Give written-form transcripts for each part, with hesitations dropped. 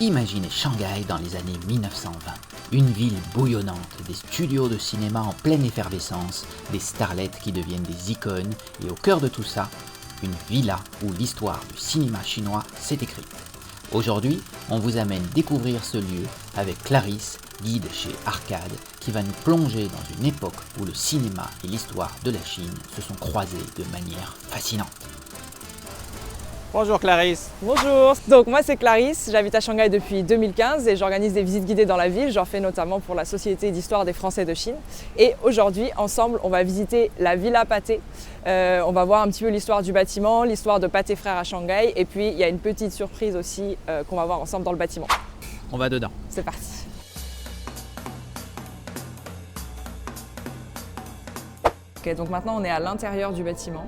Imaginez Shanghai dans les années 1920. Une ville bouillonnante, des studios de cinéma en pleine effervescence, des starlettes qui deviennent des icônes, et au cœur de tout ça, une villa où l'histoire du cinéma chinois s'est écrite. Aujourd'hui, on vous amène découvrir ce lieu avec Clarisse, guide chez Arcade, qui va nous plonger dans une époque où le cinéma et l'histoire de la Chine se sont croisés de manière fascinante. Bonjour Clarisse. Bonjour, donc moi c'est Clarisse, j'habite à Shanghai depuis 2015 et j'organise des visites guidées dans la ville, j'en fais notamment pour la Société d'Histoire des Français de Chine. Et aujourd'hui, ensemble, on va visiter la Villa Pathé. On va voir un petit peu l'histoire du bâtiment, l'histoire de Pathé Frères à Shanghai, et puis il y a une petite surprise aussi qu'on va voir ensemble dans le bâtiment. On va dedans. C'est parti. Ok, donc maintenant on est à l'intérieur du bâtiment,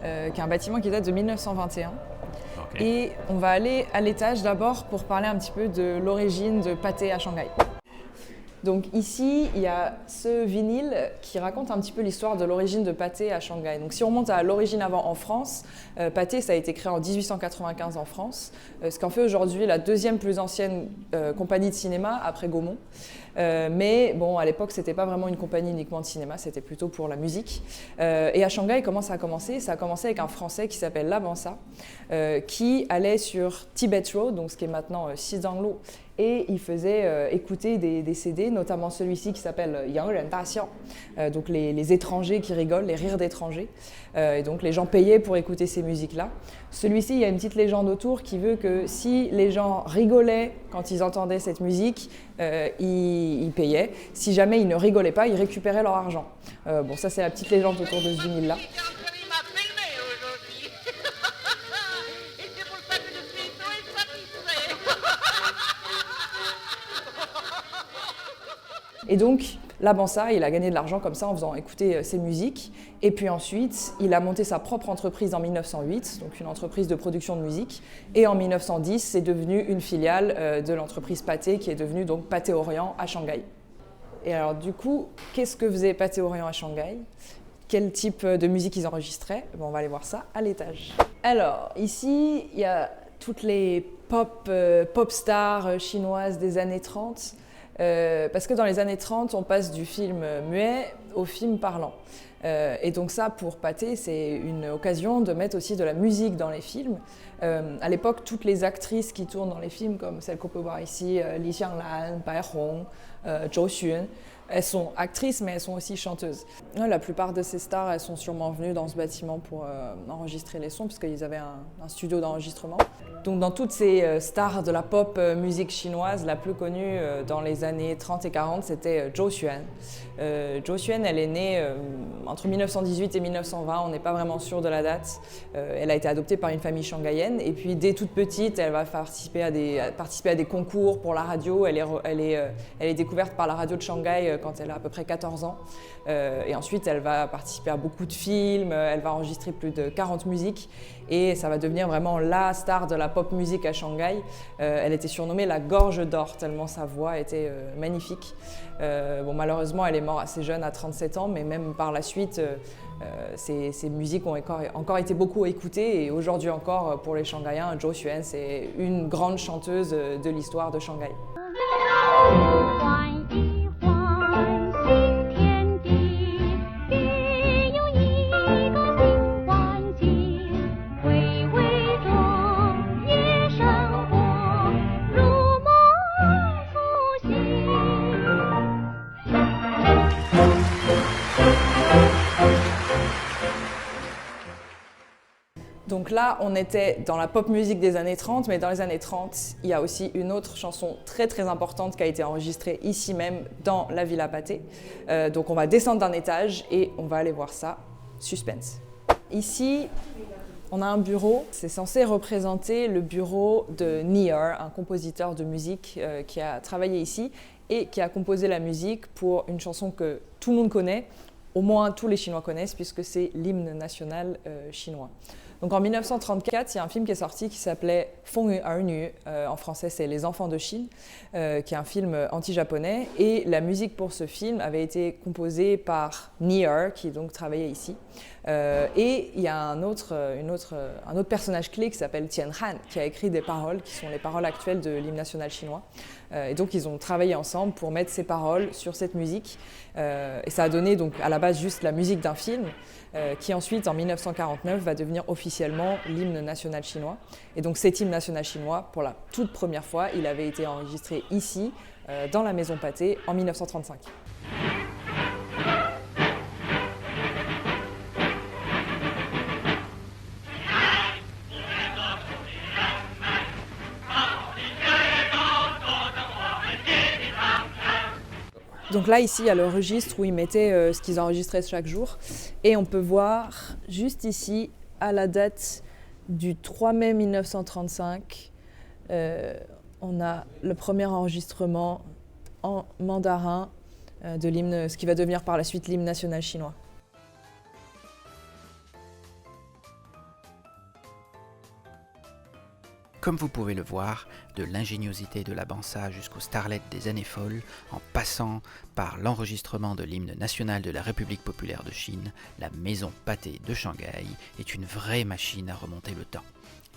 qui est un bâtiment qui date de 1921. Et on va aller à l'étage d'abord pour parler un petit peu de l'origine de Pathé à Shanghai. Donc ici, il y a ce vinyle qui raconte un petit peu l'histoire de l'origine de Pathé à Shanghai. Donc si on remonte à l'origine avant en France, Pathé ça a été créé en 1895 en France, ce qu'en fait aujourd'hui la deuxième plus ancienne compagnie de cinéma après Gaumont. Mais bon, à l'époque, c'était pas vraiment une compagnie uniquement de cinéma, c'était plutôt pour la musique. Et à Shanghai, comment ça a commencé? Ça a commencé avec un Français qui s'appelle Labansa, qui allait sur Tibet Road, donc ce qui est maintenant Xizanglu, et il faisait écouter des CD, notamment celui-ci qui s'appelle Yang Ren Da Xiao, donc les étrangers qui rigolent, les rires d'étrangers. Et donc les gens payaient pour écouter ces musiques-là. Celui-ci, il y a une petite légende autour qui veut que si les gens rigolaient quand ils entendaient cette musique, ils payaient. Si jamais ils ne rigolaient pas, ils récupéraient leur argent. Bon, ça c'est la petite légende autour de ce vinyle-là. Et donc, Labansa, il a gagné de l'argent comme ça en faisant écouter ses musiques. Et puis ensuite, il a monté sa propre entreprise en 1908, donc une entreprise de production de musique. Et en 1910, c'est devenu une filiale de l'entreprise Pathé, qui est devenue donc Pathé Orient à Shanghai. Et alors du coup, qu'est-ce que faisait Pathé Orient à Shanghai? Quel type de musique ils enregistraient? Bon, on va aller voir ça à l'étage. Alors, ici, il y a toutes les pop stars chinoises des années 30. Parce que dans les années 30, on passe du film muet au film parlant. Et donc ça, pour Pathé, c'est une occasion de mettre aussi de la musique dans les films. À l'époque, toutes les actrices qui tournent dans les films, comme celles qu'on peut voir ici, Li Xianglan, Bai Hong, Zhou Xun, elles sont actrices, mais elles sont aussi chanteuses. La plupart de ces stars, elles sont sûrement venues dans ce bâtiment pour enregistrer les sons, puisqu'ils avaient un studio d'enregistrement. Donc dans toutes ces stars de la pop musique chinoise, la plus connue dans les années 30 et 40, c'était Zhou Xuan. Zhou Xuan, elle est née entre 1918 et 1920, on n'est pas vraiment sûr de la date. Elle a été adoptée par une famille shanghaïenne, et puis dès toute petite, elle va participer à des concours pour la radio. Elle est découverte par la radio de Shanghai quand elle a à peu près 14 ans. Et ensuite, elle va participer à beaucoup de films, elle va enregistrer plus de 40 musiques, et ça va devenir vraiment la star de la pop musique à Shanghai. Elle était surnommée la Gorge d'Or, tellement sa voix était magnifique. Bon, malheureusement, elle est morte assez jeune, à 37 ans, mais même par la suite, ces musiques ont encore été beaucoup écoutées, et aujourd'hui encore, pour les Shanghaïens, Zhou Xuan, c'est une grande chanteuse de l'histoire de Shanghai. Donc là, on était dans la pop musique des années 30, mais dans les années 30, il y a aussi une autre chanson très très importante qui a été enregistrée ici même dans la Villa Pathé. Donc on va descendre d'un étage et on va aller voir ça. Suspense. Ici, on a un bureau. C'est censé représenter le bureau de Nier, un compositeur de musique qui a travaillé ici et qui a composé la musique pour une chanson que tout le monde connaît, au moins tous les Chinois connaissent, puisque c'est l'hymne national chinois. Donc en 1934, il y a un film qui est sorti qui s'appelait Feng Yu Er Nu, en français c'est Les Enfants de Chine, qui est un film anti-japonais, et la musique pour ce film avait été composée par Nier, qui donc travaillait ici. Et il y a un autre personnage clé qui s'appelle Tien Han, qui a écrit des paroles qui sont les paroles actuelles de l'hymne national chinois. Et donc ils ont travaillé ensemble pour mettre ces paroles sur cette musique. Et ça a donné donc à la base juste la musique d'un film, qui ensuite en 1949 va devenir officiellement l'hymne national chinois. Et donc cet hymne national chinois, pour la toute première fois, il avait été enregistré ici, dans la Maison Pathé, en 1935. Donc là, ici, il y a le registre où ils mettaient ce qu'ils enregistraient chaque jour. Et on peut voir, juste ici, à la date du 3 mai 1935, on a le premier enregistrement en mandarin de l'hymne, ce qui va devenir par la suite l'hymne national chinois. Comme vous pouvez le voir, de l'ingéniosité de la Bansa jusqu'aux starlets des années folles, en passant par l'enregistrement de l'hymne national de la République populaire de Chine, la Maison Pathé de Shanghai est une vraie machine à remonter le temps.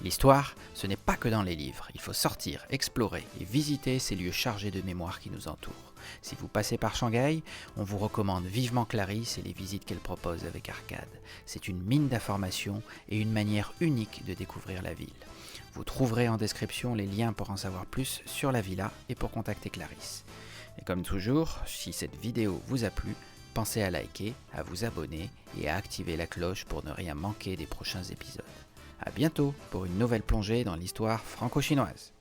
L'histoire, ce n'est pas que dans les livres, il faut sortir, explorer et visiter ces lieux chargés de mémoire qui nous entourent. Si vous passez par Shanghai, on vous recommande vivement Clarisse et les visites qu'elle propose avec Arcade. C'est une mine d'informations et une manière unique de découvrir la ville. Vous trouverez en description les liens pour en savoir plus sur la villa et pour contacter Clarisse. Et comme toujours, si cette vidéo vous a plu, pensez à liker, à vous abonner et à activer la cloche pour ne rien manquer des prochains épisodes. A bientôt pour une nouvelle plongée dans l'histoire franco-chinoise.